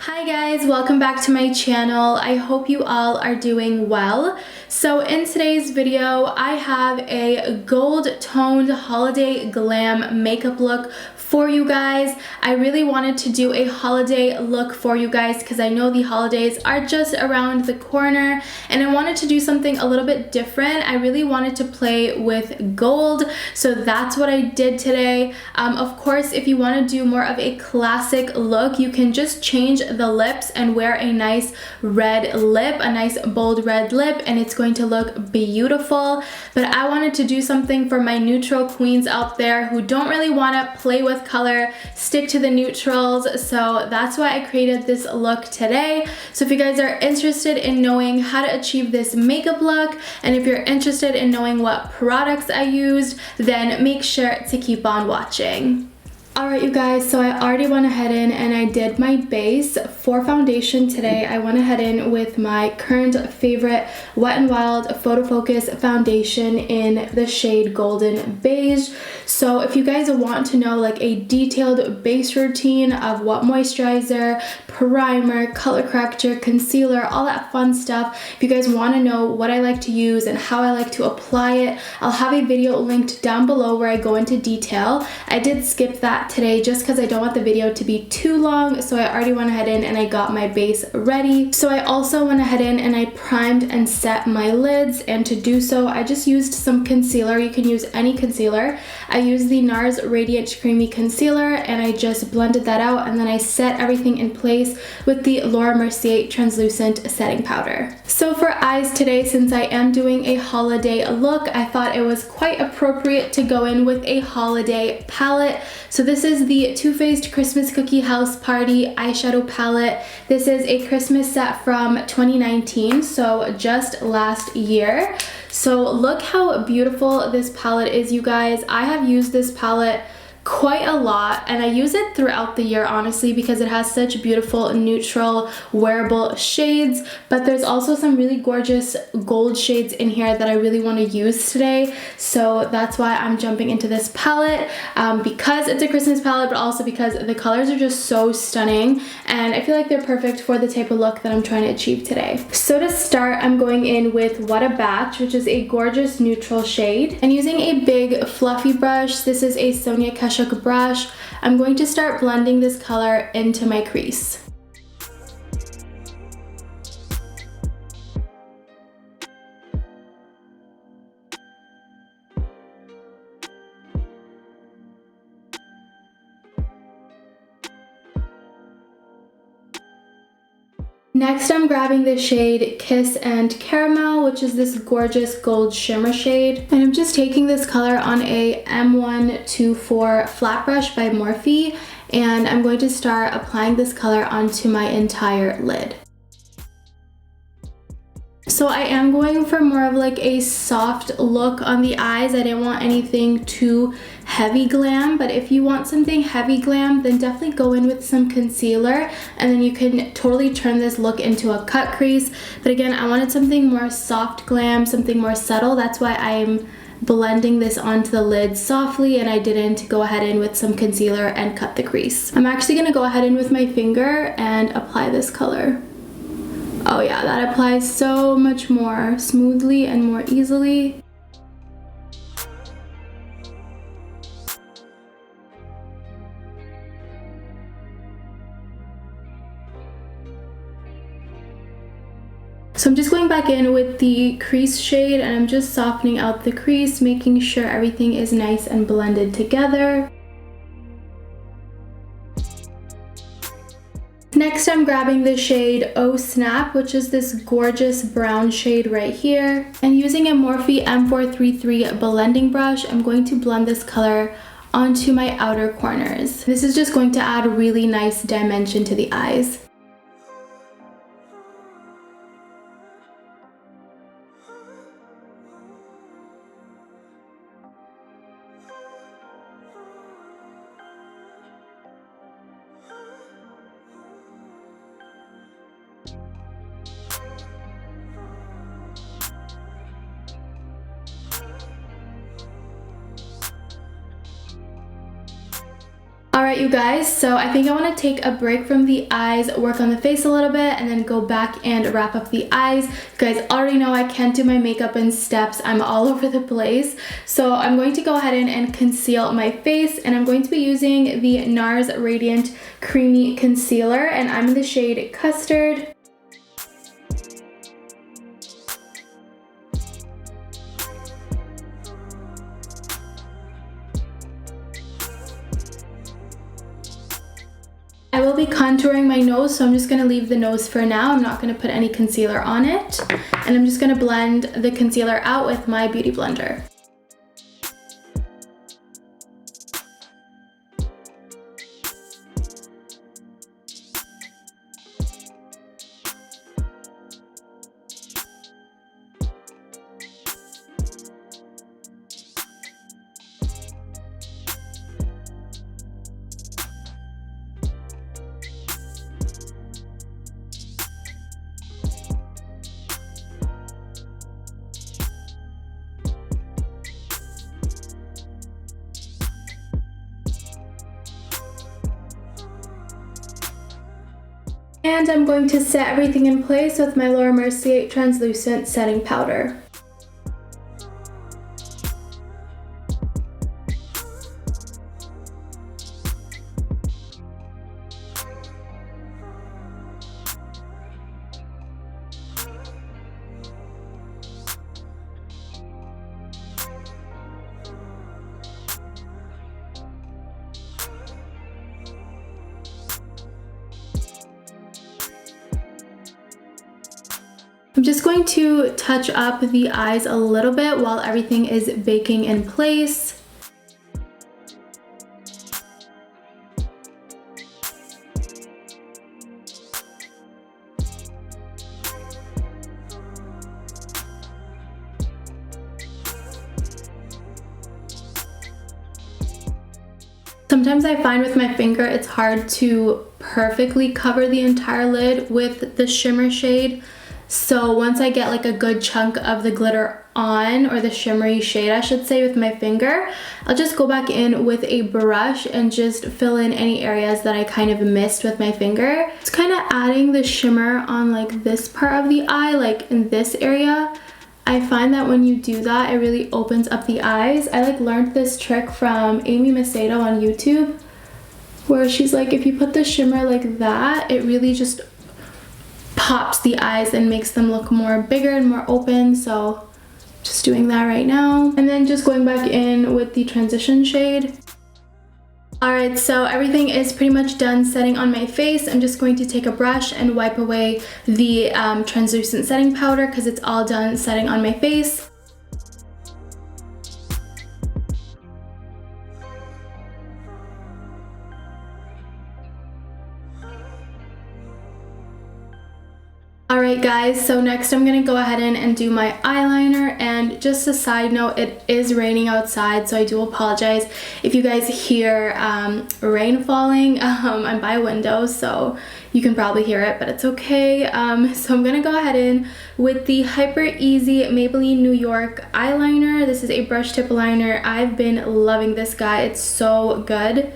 Hi guys, welcome back to my channel. I hope you all are doing well. So in today's video, I have a gold toned holiday glam makeup look for you guys. I really wanted to do a holiday look for you guys because I know the holidays are just around the corner and I wanted to do something a little bit different. I really wanted to play with gold, so that's what I did today. Of course, if you want to do more of a classic look, you can just change the lips and wear a nice red lip, a nice bold red lip, and it's going to look beautiful. But I wanted to do something for my neutral queens out there who don't really want to play with color, stick to the neutrals, so that's why I created this look today. So if you guys are interested in knowing how to achieve this makeup look, and if you're interested in knowing what products I used, then make sure to keep on watching. Alright you guys, so I already went ahead in and I did my base. For foundation today, I went ahead in with my current favorite Wet n Wild Photo Focus foundation in the shade Golden Beige. So if you guys want to know like a detailed base routine of what moisturizer, primer, color corrector, concealer, all that fun stuff, if you guys want to know what I like to use and how I like to apply it, I'll have a video linked down below where I go into detail. I did skip that today just because I don't want the video to be too long, so I already went ahead in and I got my base ready. So I also went ahead in and I primed and set my lids, and to do so I just used some concealer. You can use any concealer. I used the Nars Radiant Creamy Concealer and I just blended that out, and then I set everything in place with the Laura Mercier Translucent Setting Powder. So for eyes today, since I am doing a holiday look, I thought it was quite appropriate to go in with a holiday palette. So this is the Too Faced Christmas Cookie House Party eyeshadow palette. This is a Christmas set from 2019, so just last year. So look how beautiful this palette is, you guys. I have used this palette quite a lot and I use it throughout the year, honestly, because it has such beautiful neutral wearable shades, but there's also some really gorgeous gold shades in here that I really want to use today. So that's why I'm jumping into this palette, because it's a Christmas palette, but also because the colors are just so stunning and I feel like they're perfect for the type of look that I'm trying to achieve today. So to start, I'm going in with What a Batch, which is a gorgeous neutral shade, and using a big fluffy brush. This is a Sonia Kashuk brush. I'm going to start blending this color into my crease. Next, I'm grabbing the shade Kiss and Caramel, which is this gorgeous gold shimmer shade. And I'm just taking this color on a M124 flat brush by Morphe, and I'm going to start applying this color onto my entire lid. So I am going for more of like a soft look on the eyes. I didn't want anything too heavy glam, but if you want something heavy glam, then definitely go in with some concealer and then you can totally turn this look into a cut crease. But again, I wanted something more soft glam, something more subtle. That's why I'm blending this onto the lid softly and I didn't go ahead in with some concealer and cut the crease. I'm actually going to go ahead in with my finger and apply this color. Oh yeah, that applies so much more smoothly and more easily. So I'm just going back in with the crease shade and I'm just softening out the crease, making sure everything is nice and blended together. Next, I'm grabbing the shade Oh Snap, which is this gorgeous brown shade right here. And using a Morphe M433 blending brush, I'm going to blend this color onto my outer corners. This is just going to add really nice dimension to the eyes. Alright you guys, so I think I want to take a break from the eyes, work on the face a little bit, and then go back and wrap up the eyes. You guys already know I can't do my makeup in steps. I'm all over the place. So I'm going to go ahead and conceal my face, and I'm going to be using the Nars Radiant Creamy Concealer, and I'm in the shade Custard. I will be contouring my nose, so I'm just going to leave the nose for now. I'm not going to put any concealer on it. And I'm just going to blend the concealer out with my beauty blender. And I'm going to set everything in place with my Mercier translucent setting powder. I'm just going to touch up the eyes a little bit while everything is baking in place. Sometimes I find with my finger it's hard to perfectly cover the entire lid with the shimmer shade. So once I get like a good chunk of the glitter on, or the shimmery shade I should say, with my finger, I'll just go back in with a brush and just fill in any areas that I kind of missed with my finger. It's kind of adding the shimmer on like this part of the eye, like in this area. I find that when you do that, it really opens up the eyes. I like learned this trick from Amy Macedo on YouTube, where she's like, if you put the shimmer like that, it really just pops the eyes and makes them look more bigger and more open. So just doing that right now, and then just going back in with the transition shade. Alright, so everything is pretty much done setting on my face. I'm just going to take a brush and wipe away the translucent setting powder because it's all done setting on my face. Alright guys, so next I'm going to go ahead and do my eyeliner, and just a side note, it is raining outside, so I do apologize if you guys hear rain falling. I'm by a window, so you can probably hear it, but it's okay. So I'm going to go ahead in with the Hyper Easy Maybelline New York eyeliner. This is a brush tip liner. I've been loving this guy. It's so good.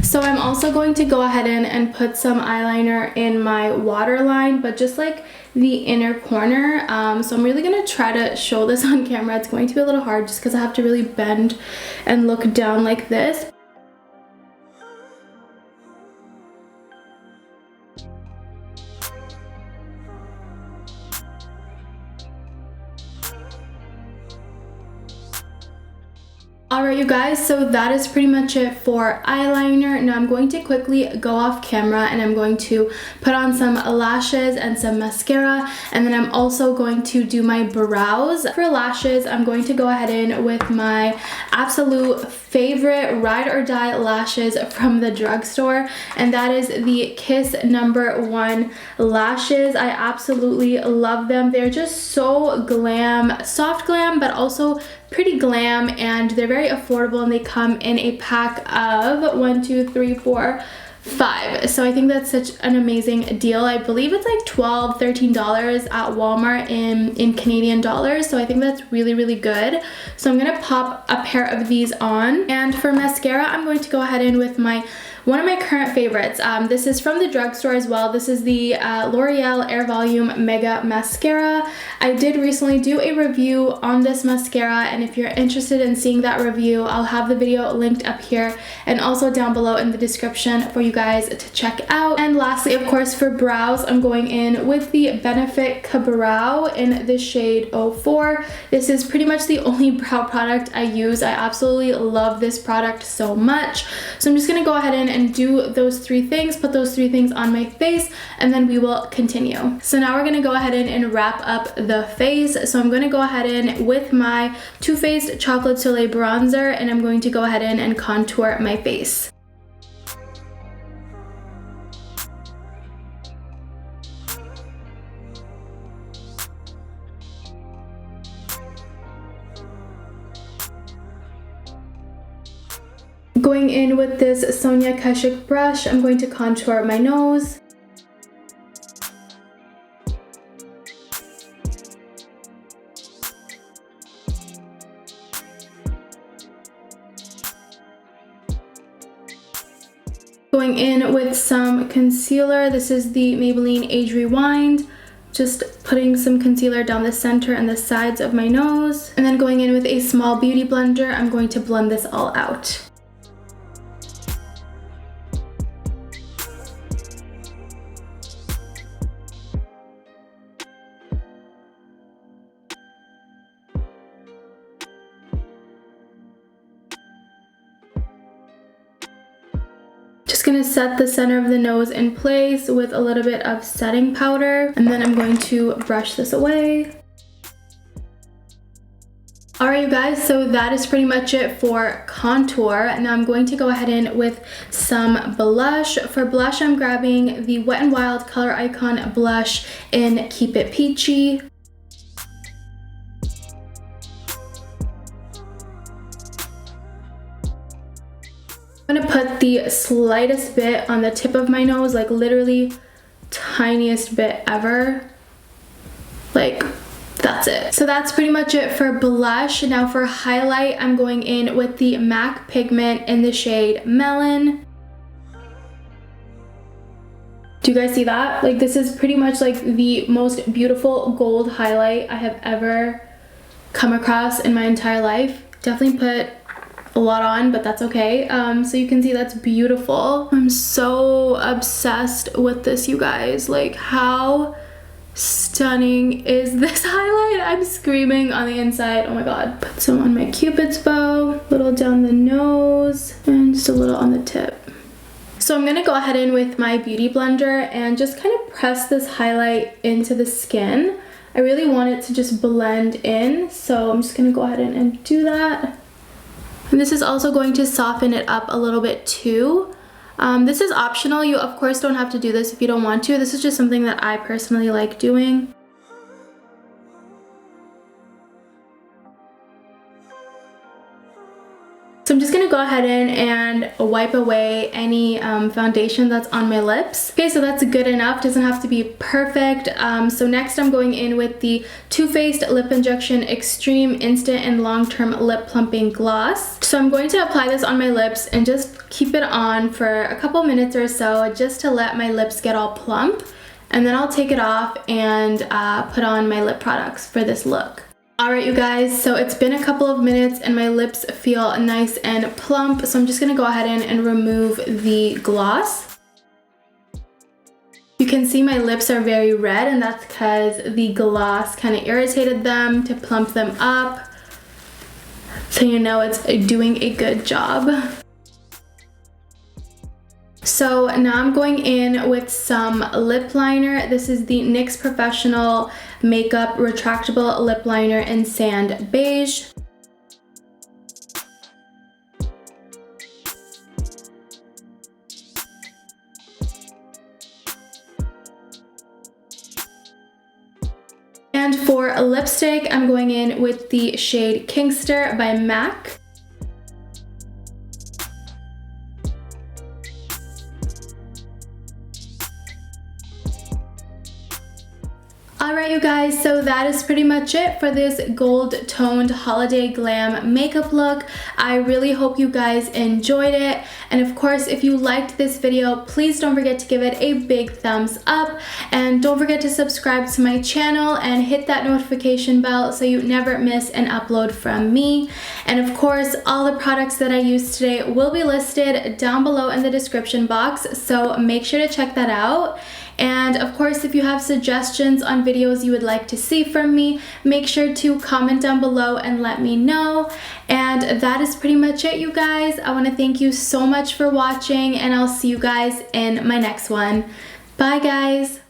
So I'm also going to go ahead and put some eyeliner in my waterline, but just like the inner corner. So I'm really going to try to show this on camera. It's going to be a little hard just because I have to really bend and look down like this. Alright you guys, so that is pretty much it for eyeliner. Now I'm going to quickly go off camera and I'm going to put on some lashes and some mascara, and then I'm also going to do my brows. For lashes, I'm going to go ahead in with my absolute favorite ride or die lashes from the drugstore, and that is the Kiss #1 lashes. I absolutely love them. They're just so glam, soft glam, but also pretty glam, and they're very affordable, and they come in a pack of 1, 2, 3, 4, 5. So I think that's such an amazing deal. I believe it's like $12, $13 at Walmart in Canadian dollars. So I think that's really, really good. So I'm gonna pop a pair of these on. And for mascara, I'm going to go ahead in with one of my current favorites. This is from the drugstore as well. This is the L'Oreal Air Volume Mega Mascara. I did recently do a review on this mascara, and if you're interested in seeing that review, I'll have the video linked up here and also down below in the description for you guys to check out. And lastly, of course, for brows, I'm going in with the Benefit Ka-Brow in the shade 04. This is pretty much the only brow product I use. I absolutely love this product so much. So I'm just gonna go ahead and do those 3 things, put those 3 things on my face, and then we will continue. So now we're gonna go ahead and wrap up the face. So I'm gonna go ahead in with my Too Faced Chocolate Soleil bronzer, and I'm going to go ahead in and contour my face. Going in with this Sonia Kashuk brush, I'm going to contour my nose. Going in with some concealer. This is the Maybelline Age Rewind. Just putting some concealer down the center and the sides of my nose. And then going in with a small beauty blender, I'm going to blend this all out. Gonna set the center of the nose in place with a little bit of setting powder, and then I'm going to brush this away. Alright you guys, so that is pretty much it for contour. Now I'm going to go ahead in with some blush. For blush, I'm grabbing the Wet n Wild Color Icon blush in Keep It Peachy. I'm gonna put the slightest bit on the tip of my nose, like literally tiniest bit ever. Like, that's it. So that's pretty much it for blush. Now for highlight, I'm going in with the MAC Pigment in the shade Melon. Do you guys see that? Like, this is pretty much like the most beautiful gold highlight I have ever come across in my entire life. Definitely put a lot on, but that's okay. So you can see that's beautiful. I'm so obsessed with this, you guys. Like, how stunning is this highlight? I'm screaming on the inside. Oh my god. Put some on my Cupid's bow, a little down the nose, and just a little on the tip. So I'm gonna go ahead in with my beauty blender and just kind of press this highlight into the skin. I really want it to just blend in, so I'm just gonna go ahead and do that. And this is also going to soften it up a little bit too. This is optional. You of course don't have to do this if you don't want to. This is just something that I personally like doing. So I'm just gonna go ahead in and wipe away any foundation that's on my lips. Okay, so that's good enough. Doesn't have to be perfect. So next I'm going in with the Too Faced Lip Injection Extreme Instant and Long-Term Lip Plumping Gloss. So I'm going to apply this on my lips and just keep it on for a couple minutes or so, just to let my lips get all plump. And then I'll take it off and put on my lip products for this look. Alright you guys, so it's been a couple of minutes and my lips feel nice and plump, so I'm just gonna go ahead and remove the gloss. You can see my lips are very red, and that's because the gloss kind of irritated them to plump them up. So you know it's doing a good job. So now I'm going in with some lip liner. This is the NYX Professional Makeup Retractable Lip Liner in Sand Beige. And for a lipstick, I'm going in with the shade Kinkster by MAC. Alright you guys, so that is pretty much it for this gold toned holiday glam makeup look. I really hope you guys enjoyed it, and of course if you liked this video, please don't forget to give it a big thumbs up, and don't forget to subscribe to my channel and hit that notification bell so you never miss an upload from me. And of course all the products that I used today will be listed down below in the description box, so make sure to check that out. And of course, if you have suggestions on videos you would like to see from me, make sure to comment down below and let me know. And that is pretty much it, you guys. I want to thank you so much for watching, and I'll see you guys in my next one. Bye, guys.